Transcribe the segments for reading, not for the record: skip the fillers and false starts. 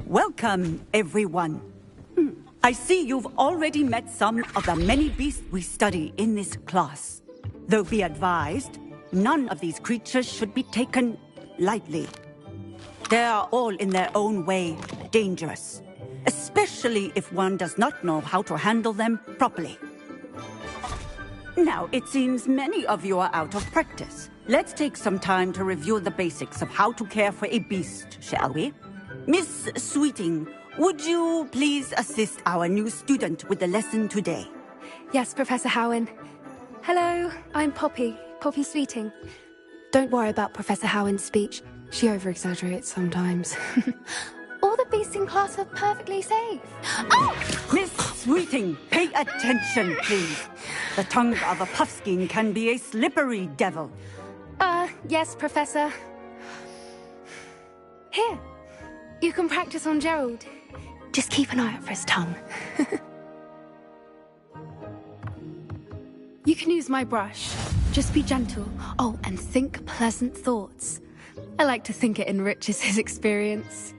Welcome, everyone. I see you've already met some of the many beasts we study in this class. Though be advised, none of these creatures should be taken lightly. They are all in their own way dangerous, especially if one does not know how to handle them properly. Now, it seems many of you are out of practice. Let's take some time to review the basics of how to care for a beast, shall we? Miss Sweeting, would you please assist our new student with the lesson today? Yes, Professor Howen. Hello, I'm Poppy Sweeting. Don't worry about Professor Howen's speech. She over-exaggerates sometimes. All the beasts in class are perfectly safe. Oh! Miss Sweeting, pay attention, please. The tongue of a puffskein can be a slippery devil. Yes, Professor. Here, you can practice on Gerald. Just keep an eye out for his tongue. You can use my brush. Just be gentle. Oh, and think pleasant thoughts. I like to think it enriches his experience.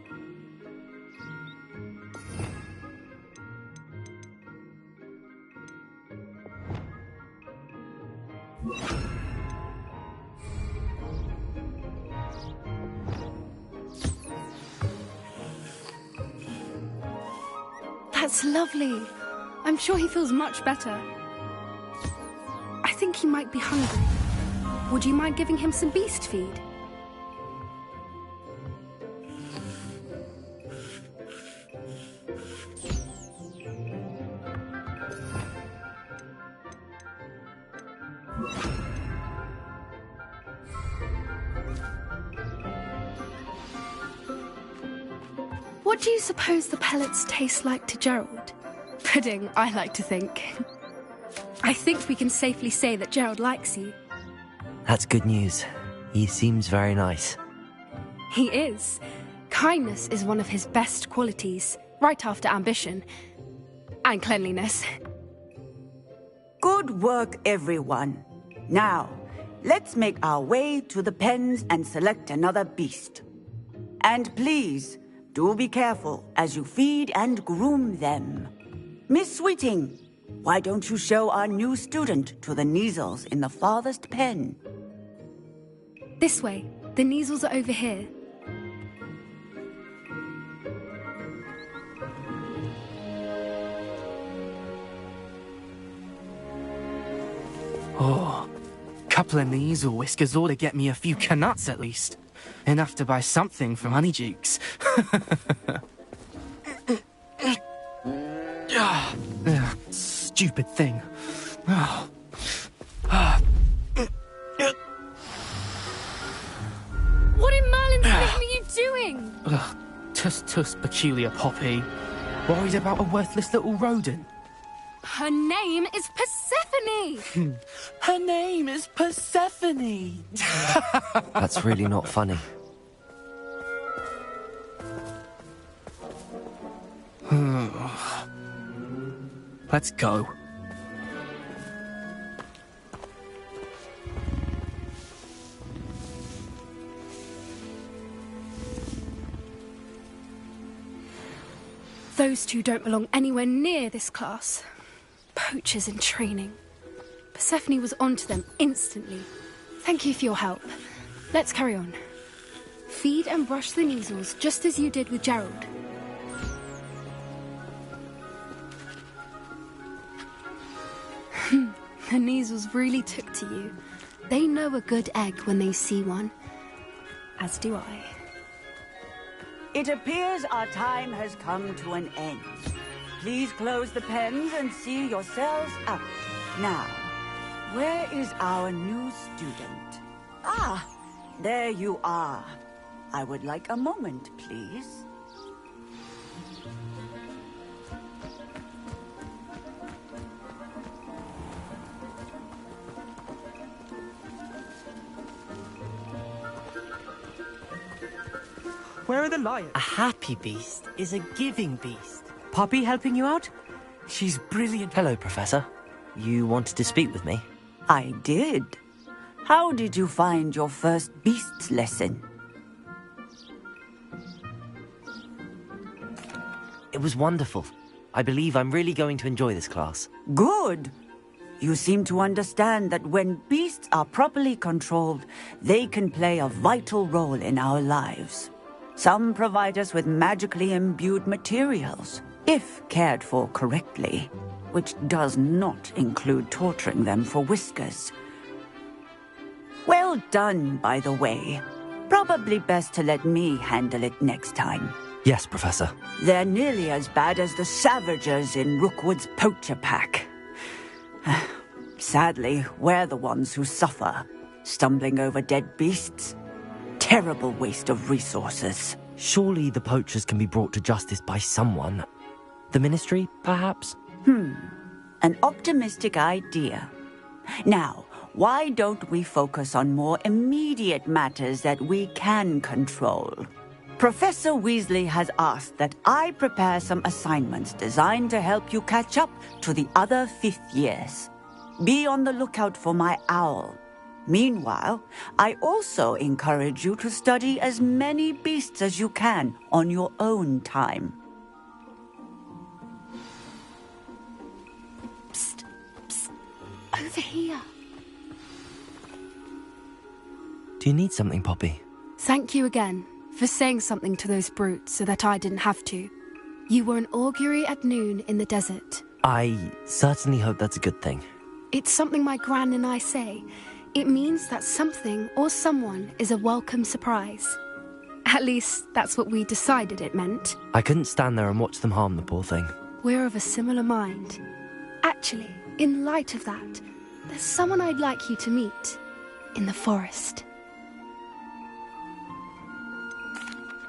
That's lovely. I'm sure he feels much better. I think he might be hungry. Would you mind giving him some beast feed? What do you suppose the pellets taste like to Gerald? Pudding, I like to think. I think we can safely say that Gerald likes you. That's good news. He seems very nice. He is. Kindness is one of his best qualities, right after ambition. And cleanliness. Good work, everyone. Now, let's make our way to the pens and select another beast. And please, do be careful as you feed and groom them. Miss Sweeting, why don't you show our new student to the Kneazles in the farthest pen? This way. The Kneazles are over here. Oh, couple of Kneazle whiskers ought to get me a few canuts at least. Enough to buy something from Honeydukes. Stupid thing. Oh. What in Merlin's name are you doing? Tuss, peculiar Poppy. Worried about a worthless little rodent? Her name is Persephone! Her name is Persephone! That's really not funny. Let's go. Those two don't belong anywhere near this class. Poachers in training. Persephone was onto them instantly. Thank you for your help. Let's carry on. Feed and brush the Kneazles just as you did with Gerald. The Kneazles really took to you. They know a good egg when they see one. As do I. It appears our time has come to an end. Please close the pens and see yourselves out. Now, where is our new student? Ah, there you are. I would like a moment, please. Where are the lions? A happy beast is a giving beast. Poppy helping you out? She's brilliant. Hello, Professor. You wanted to speak with me? I did. How did you find your first beasts lesson? It was wonderful. I believe I'm really going to enjoy this class. Good. You seem to understand that when beasts are properly controlled, they can play a vital role in our lives. Some provide us with magically imbued materials, if cared for correctly, which does not include torturing them for whiskers. Well done, by the way. Probably best to let me handle it next time. Yes, Professor. They're nearly as bad as the Savagers in Rookwood's poacher pack. Sadly, we're the ones who suffer, stumbling over dead beasts. Terrible waste of resources. Surely the poachers can be brought to justice by someone. The Ministry, perhaps? An optimistic idea. Now, why don't we focus on more immediate matters that we can control? Professor Weasley has asked that I prepare some assignments designed to help you catch up to the other fifth years. Be on the lookout for my owl. Meanwhile, I also encourage you to study as many beasts as you can on your own time. Psst, psst, over here. Do you need something, Poppy? Thank you again for saying something to those brutes so that I didn't have to. You were an augury at noon in the desert. I certainly hope that's a good thing. It's something my gran and I say. It means that something or someone is a welcome surprise. At least, that's what we decided it meant. I couldn't stand there and watch them harm the poor thing. We're of a similar mind. Actually, in light of that, there's someone I'd like you to meet. In the forest.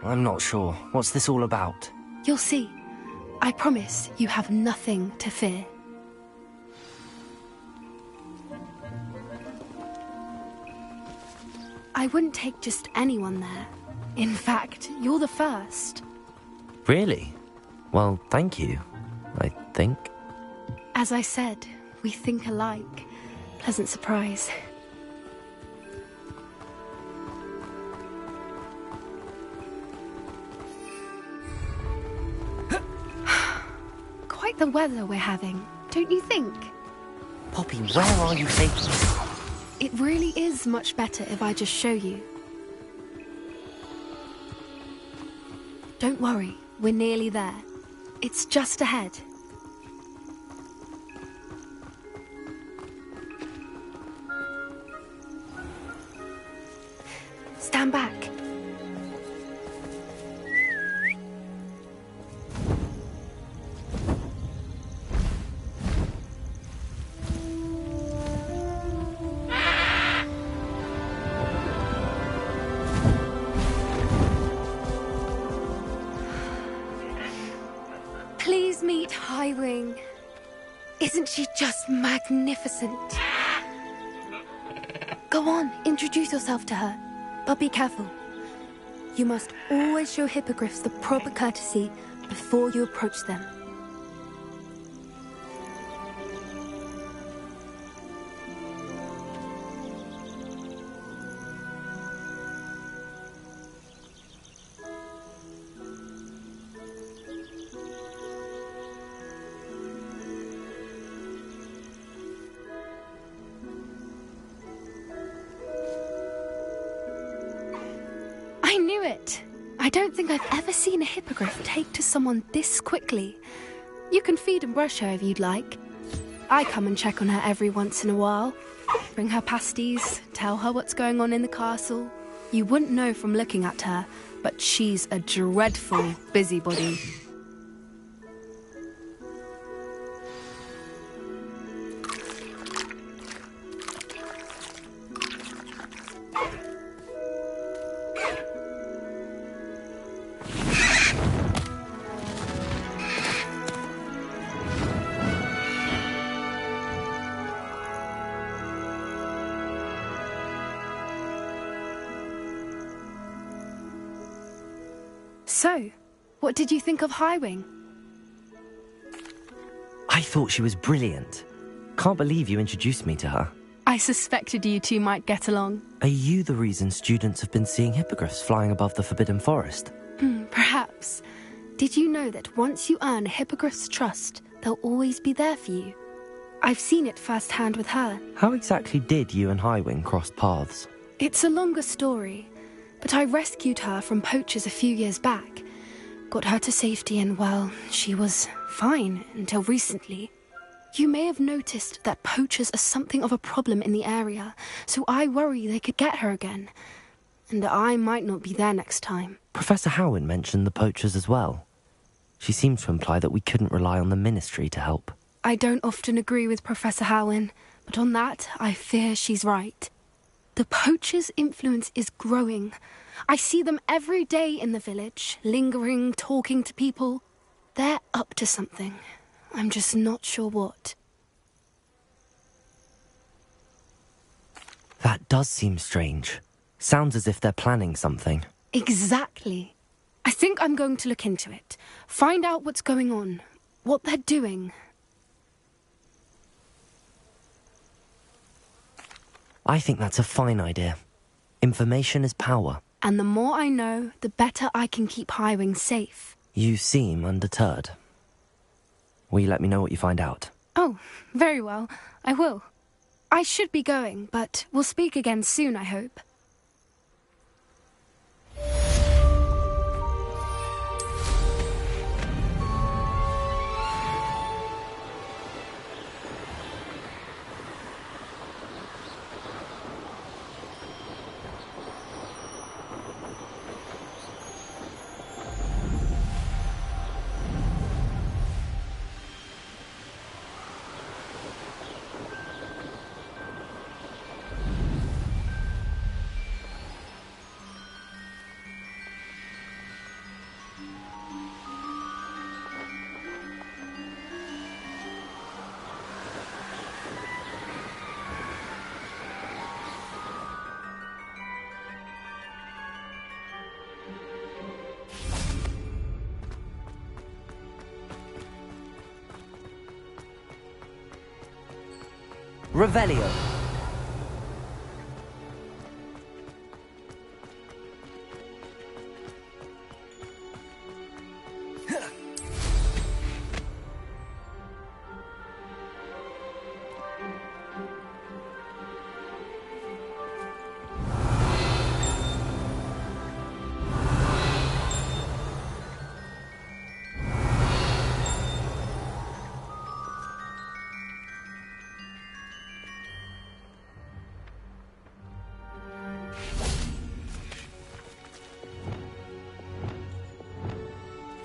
I'm not sure. What's this all about? You'll see. I promise you have nothing to fear. I wouldn't take just anyone there. In fact, you're the first. Really? Well, thank you, I think. As I said, we think alike. Pleasant surprise. Quite the weather we're having, don't you think? Poppy, where are you taking us? It really is much better if I just show you. Don't worry, we're nearly there. It's just ahead. Stand back. Please meet Highwing. Isn't she just magnificent? Go on, introduce yourself to her. But be careful. You must always show hippogriffs the proper courtesy before you approach them. I knew it! I don't think I've ever seen a hippogriff take to someone this quickly. You can feed and brush her if you'd like. I come and check on her every once in a while. Bring her pasties, tell her what's going on in the castle. You wouldn't know from looking at her, but she's a dreadful busybody. So, what did you think of Highwing? I thought she was brilliant. Can't believe you introduced me to her. I suspected you two might get along. Are you the reason students have been seeing hippogriffs flying above the Forbidden Forest? Perhaps. Did you know that once you earn a hippogriff's trust, they'll always be there for you? I've seen it firsthand with her. How exactly did you and Highwing cross paths? It's a longer story, but I rescued her from poachers a few years back. Got her to safety and, well, she was fine until recently. You may have noticed that poachers are something of a problem in the area, so I worry they could get her again. And I might not be there next time. Professor Howin mentioned the poachers as well. She seemed to imply that we couldn't rely on the Ministry to help. I don't often agree with Professor Howin, but on that, I fear she's right. The poachers' influence is growing. I see them every day in the village, lingering, talking to people. They're up to something. I'm just not sure what. That does seem strange. Sounds as if they're planning something. Exactly. I think I'm going to look into it. Find out what's going on, what they're doing. I think that's a fine idea. Information is power. And the more I know, the better I can keep Highwing safe. You seem undeterred. Will you let me know what you find out? Oh, very well. I will. I should be going, but we'll speak again soon, I hope. Revelio.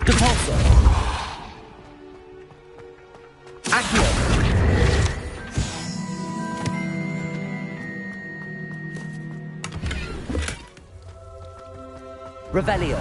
Depulso. Accio. Revelio.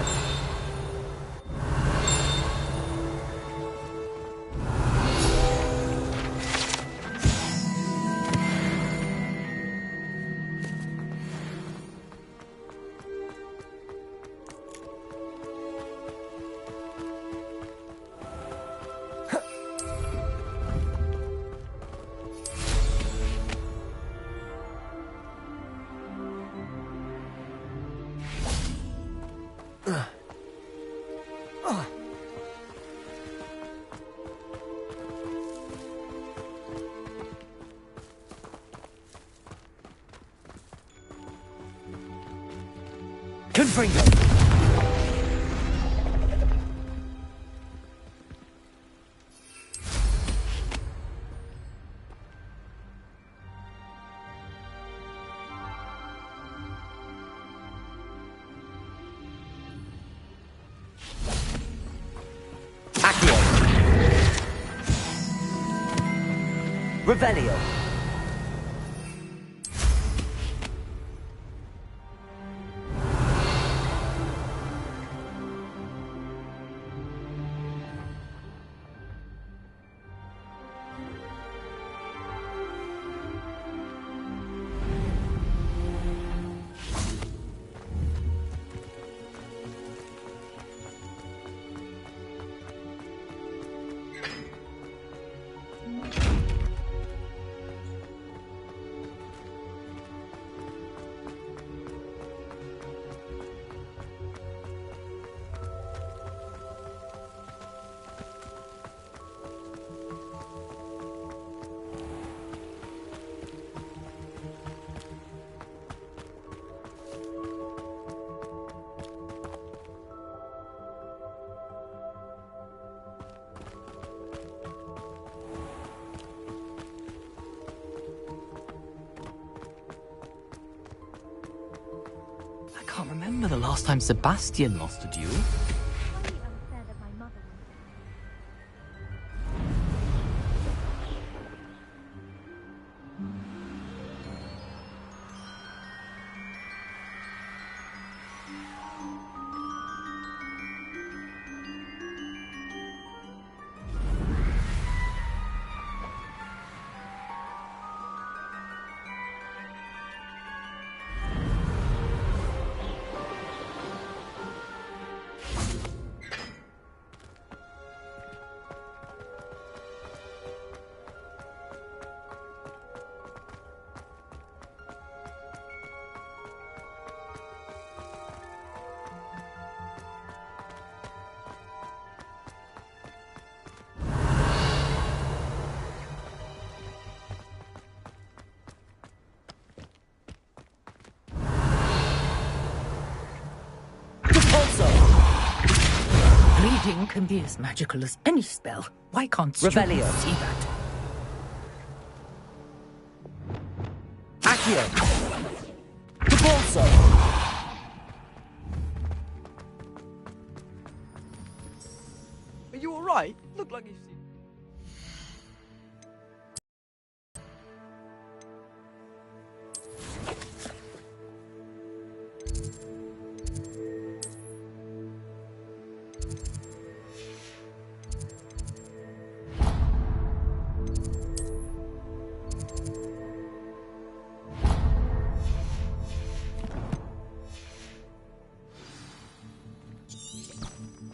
Confringo. Accio. Revelio. I can't remember the last time Sebastian lost a duel. Bleeding can be as magical as any spell. Why can't students Revelio. see that? Accio. Depulso. Are you alright? Look like you've seen...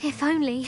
If only.